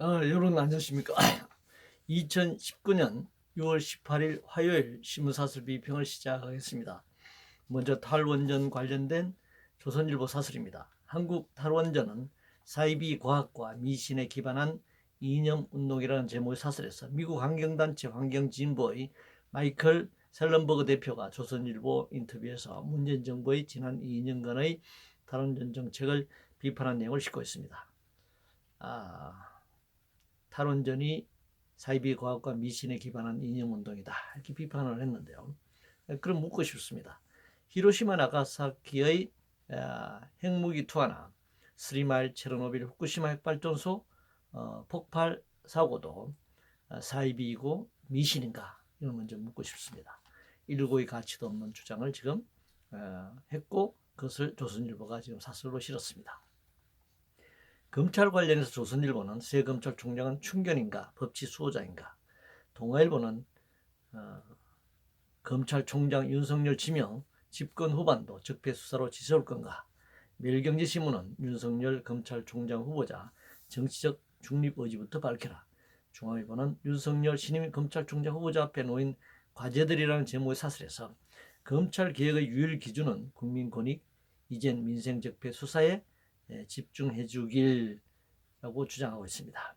여러분 안녕하십니까? 2019년 6월 18일 화요일 신문사설 비평을 시작하겠습니다. 먼저 탈원전 관련된 조선일보 사설입니다. 한국 탈원전은 사이비 과학과 미신에 기반한 이념 운동이라는 제목의 사설에서 미국 환경단체 환경진보의 마이클 셀런버그 대표가 조선일보 인터뷰에서 문재인 정부의 지난 2년간의 탈원전 정책을 비판한 내용을 싣고 있습니다. 탈원전이 사이비 과학과 미신에 기반한 이념운동이다 이렇게 비판을 했는데요. 그럼 묻고 싶습니다. 히로시마 나가사키의 핵무기 투하나 스리마일 체르노빌 후쿠시마 핵발전소 폭발 사고도 사이비이고 미신인가, 이걸 먼저 묻고 싶습니다. 일고의 가치도 없는 주장을 지금 했고, 그것을 조선일보가 지금 사설로 실었습니다. 검찰 관련해서 조선일보는 새 검찰총장은 충견인가 법치 수호자인가, 동아일보는 검찰총장 윤석열 지명 집권 후반도 적폐수사로 지서울 건가, 매일경제신문은 윤석열 검찰총장 후보자 정치적 중립 의지부터 밝혀라, 중앙일보는 윤석열 신임 검찰총장 후보자 앞에 놓인 과제들이라는 제목의 사설에서 검찰개혁의 유일 기준은 국민권익, 이젠 민생적폐 수사에 집중해 주길라고 주장하고 있습니다.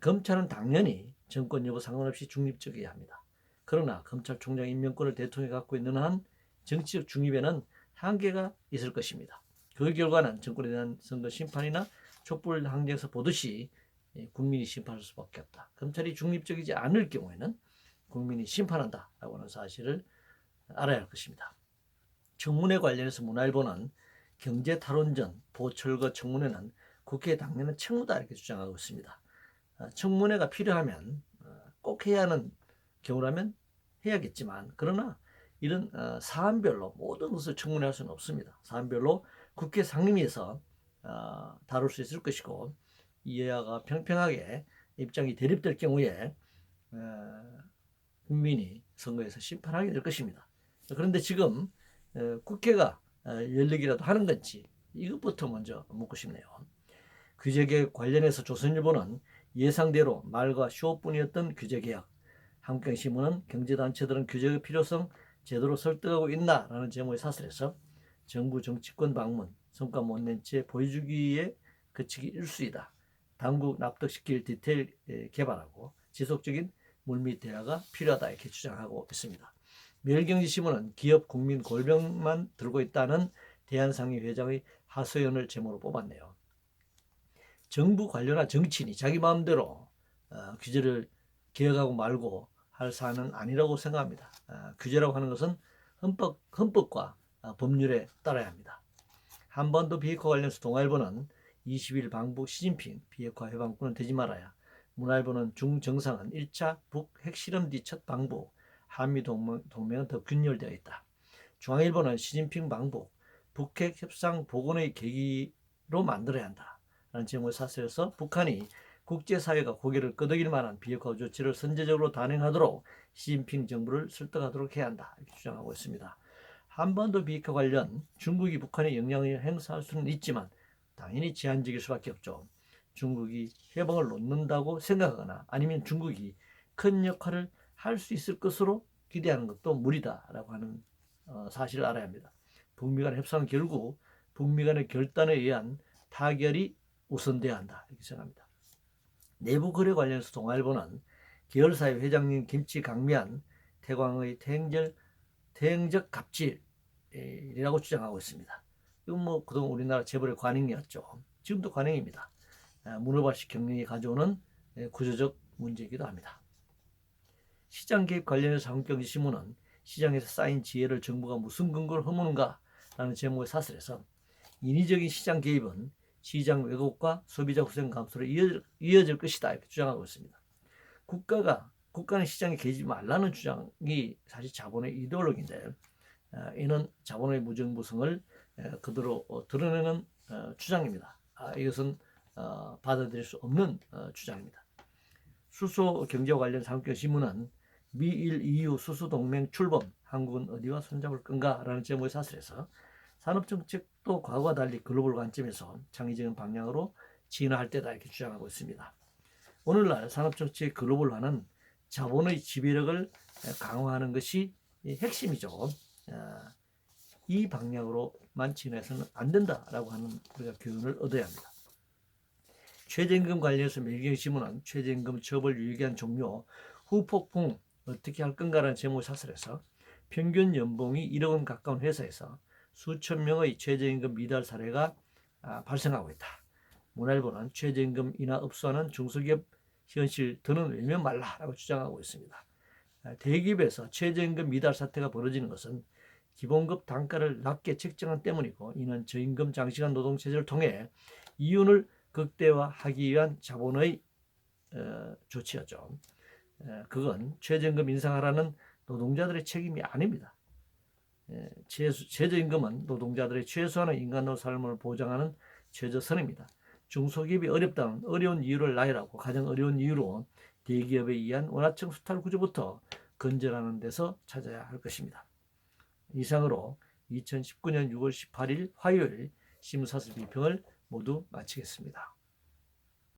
검찰은 당연히 정권 여부 상관없이 중립적이어야 합니다. 그러나 검찰총장 임명권을 대통령이 갖고 있는 한 정치적 중립에는 한계가 있을 것입니다. 그 결과는 정권에 대한 선거 심판이나 촛불 항쟁에서 보듯이 국민이 심판할 수밖에 없다. 검찰이 중립적이지 않을 경우에는 국민이 심판한다라고 하는 사실을 알아야 할 것입니다. 청문회 관련해서 문화일보는 경제 탈원전 보철거 청문회는 국회에 당면은 책무다 이렇게 주장하고 있습니다. 청문회가 필요하면 꼭 해야 하는 경우라면 해야겠지만, 그러나 이런 사안별로 모든 것을 청문회할 수는 없습니다. 사안별로 국회 상임위에서 다룰 수 있을 것이고, 여야가 평평하게 입장이 대립될 경우에 국민이 선거에서 심판하게 될 것입니다. 그런데 지금 국회가 연락이라도 하는 건지, 이것부터 먼저 묻고 싶네요. 규제개혁 관련해서 조선일보는 예상대로 말과 쇼뿐이었던 규제개혁, 한국경신문은 경제단체들은 규제의 필요성 제대로 설득하고 있나라는 제목의 사설에서 정부 정치권 방문, 성과 못 낸 채 보여주기에 그치기 일수이다, 당국 납득시킬 디테일 개발하고 지속적인 물밑 대화가 필요하다 이렇게 주장하고 있습니다. 매일경제신문은 기업 국민 골병만 들고 있다는 대한상인 회장의 하소연을 제목으로 뽑았네요. 정부 관료나 정치인이 자기 마음대로 규제를 개혁하고 말고 할 사안은 아니라고 생각합니다. 규제라고 하는 것은 헌법과 법률에 따라야 합니다. 한반도 비핵화 관련해서 동아일보는 20일 방북 시진핑 비핵화 회방꾼은 되지 말아야, 문화일보는 중정상은 1차 북 핵실험 뒤 첫 방북, 한미동맹은 더 균열되어 있다. 중앙일보는 시진핑 방북, 북핵 협상 복원의 계기로 만들어야 한다 라는 제목의 사설에서 북한이 국제사회가 고개를 끄덕일 만한 비핵화 조치를 선제적으로 단행하도록 시진핑 정부를 설득하도록 해야 한다 이렇게 주장하고 있습니다. 한반도 비핵화 관련 중국이 북한에 영향을 행사할 수는 있지만 당연히 제한적일 수밖에 없죠. 중국이 해방을 놓는다고 생각하거나 아니면 중국이 큰 역할을 할 수 있을 것으로 기대하는 것도 무리다라고 하는 사실을 알아야 합니다. 북미 간 협상은 결국 북미 간의 결단에 의한 타결이 우선돼야 한다 이렇게 생각합니다. 내부 거래 관련해서 동아일보는 계열사회 회장님 김치 강미한 태광의 태행적 갑질이라고 주장하고 있습니다. 이건 뭐 그동안 우리나라 재벌의 관행이었죠. 지금도 관행입니다. 문어발식 경영이 가져오는 구조적 문제이기도 합니다. 시장 개입 관련해서 한국경제신문은 시장에서 쌓인 지혜를 정부가 무슨 근거로 허무는가 라는 제목의 사설에서 인위적인 시장 개입은 시장 왜곡과 소비자 후생 감소로 이어질 것이다 이렇게 주장하고 있습니다. 국가는 시장에 개입하지 말라는 주장이 사실 자본의 이데올로기인데, 이는 자본의 무정부성을 그대로 드러내는 주장입니다. 이것은 받아들일 수 없는 주장입니다. 수소 경제와 관련해서 한국경제신문은 미일 EU 수소동맹 출범, 한국은 어디와 손잡을 건가라는 제목의 사설에서 산업정책도 과거와 달리 글로벌 관점에서 창의적인 방향으로 진화할 때다 이렇게 주장하고 있습니다. 오늘날 산업정책의 글로벌화는 자본의 지배력을 강화하는 것이 핵심이죠. 이 방향으로만 진행해서는 안 된다라고 하는 우리가 교훈을 얻어야 합니다. 최저임금 관련해서 매경신문은 최저임금 처벌 유예기한 종료 후 폭풍 어떻게 할 건가라는 제목을 사설해서 평균 연봉이 1억 원 가까운 회사에서 수천 명의 최저임금 미달 사례가 발생하고 있다. 문화일보는 최저임금 인하 읍소하는 중소기업 현실 더는 외면 말라라고 주장하고 있습니다. 대기업에서 최저임금 미달 사태가 벌어지는 것은 기본급 단가를 낮게 책정한 때문이고, 이는 저임금 장시간 노동 체제를 통해 이윤을 극대화하기 위한 자본의 조치였죠. 그건 최저임금 인상하라는 노동자들의 책임이 아닙니다. 최저임금은 노동자들의 최소한의 인간노 삶을 보장하는 최저선입니다. 중소기업이 어려운 이유를 나열하고 가장 어려운 이유로 대기업에 의한 원하청 수탈 구조부터 건절하는 데서 찾아야 할 것입니다. 이상으로 2019년 6월 18일 화요일 신문사설 비평을 모두 마치겠습니다.